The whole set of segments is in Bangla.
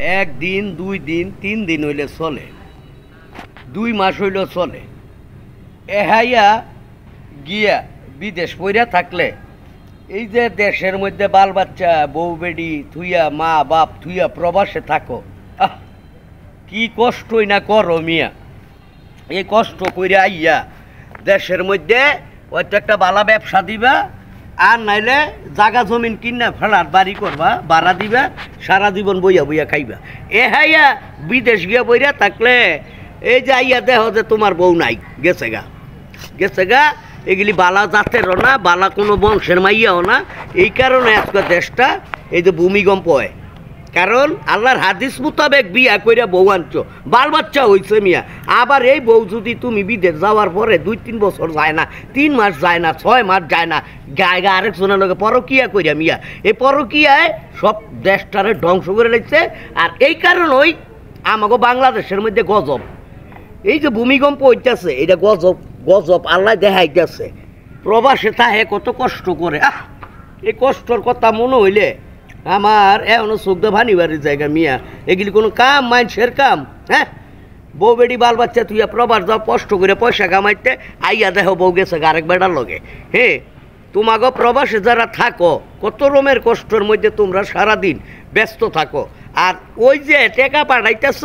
একদিন 2 দিন 3 দিন হইলে চলে, 2 মাস হইল চলে। এহাইয়া গিয়া বিদেশ পইরা থাকলে এই যে দেশের মধ্যে বাল বাচ্চা বউ বেডি থুইয়া মা বাপ থুইয়া প্রবাসে থাকো, কি কষ্টই না করো মিয়া। এই কষ্ট কইরা আইয়া দেশের মধ্যে হয়তো একটা বালা ব্যবসা দিবা, আর নাইলে জাগা জমিন কিনা ফেলার বাড়ি করবা, ভাড়া দিবা, সারা জীবন বইয়া বইয়া খাইবা। হাইয়া বিদেশ গিয়া বইরা থাকলে এই যে আইয়া দেহ যে তোমার বউ নাই, গেছে গা। এগুলি বালা জাতেরও না, বালা কোনো বংশের মাইয়াও না। এই কারণে আজকে দেশটা এই যে ভূমিকম্প হয়, কারণ আল্লাহর হাদিস মোতাবেক বিয়া কইরা বউ আনছো, বাল বাচ্চা হয়েছে মিয়া। আবার এই বউ যদি তুমি বিদেশ যাওয়ার পরে 2-3 বছর যায় না, 3 মাস যায় না, 6 মাস যায় না, গায়ে আরেকজনের লগে পরকিয়া কইরা মিয়া, এই পরকিয়ায় সব দেশটারে ধ্বংস করে নিচ্ছে। আর এই কারণেই আমাকে বাংলাদেশের মধ্যে গজব, এই যে ভূমিকম্প হইতেছে, এটা গজব আল্লাহ দেখাইতেছে। প্রবাসে তাহে কত কষ্ট করে, এই কষ্টর কথা মনে হইলে আমার এখনো চোখ দিয়ে ভানিবারের জায়গা মিয়া। এগুলি কোনো কাম মানুষের কাম? হ্যাঁ, বউ বেডি বাল বাচ্চা তুই প্রবাস যাও কষ্ট করে পয়সা কামাইতে, আইয়া দেখো বউ গেছে আরেক বেটার লগে। হ্যাঁ, তোমাকে প্রবাসে যারা থাকো কত রকমের কষ্টের মধ্যে তোমরা সারাদিন ব্যস্ত থাকো। আর ওই যে টেকা পাঠাইতেছ,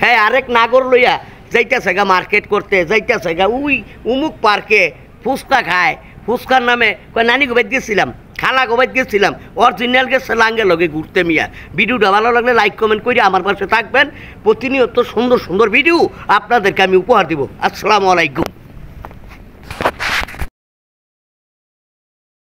হ্যাঁ আরেক নাগর লইয়া যাইতেছে গা মার্কেট করতে, যাইতেছে গা উই উমুক পার্কে ফুচকা খায়, ফুচকার নামে কয় নানি গোবাইত গেছিলাম, খালা গোবাইত গেছিলাম, অরিজিনাল গেছে লাঙ্গে লগে ঘুরতে মিয়া। ভিডিওটা ভালো লাগলে লাইক কমেন্ট করে আমার পাশে থাকবেন। প্রতিনিয়ত সুন্দর সুন্দর ভিডিও আপনাদেরকে আমি উপহার দিব। আসসালামু আলাইকুম।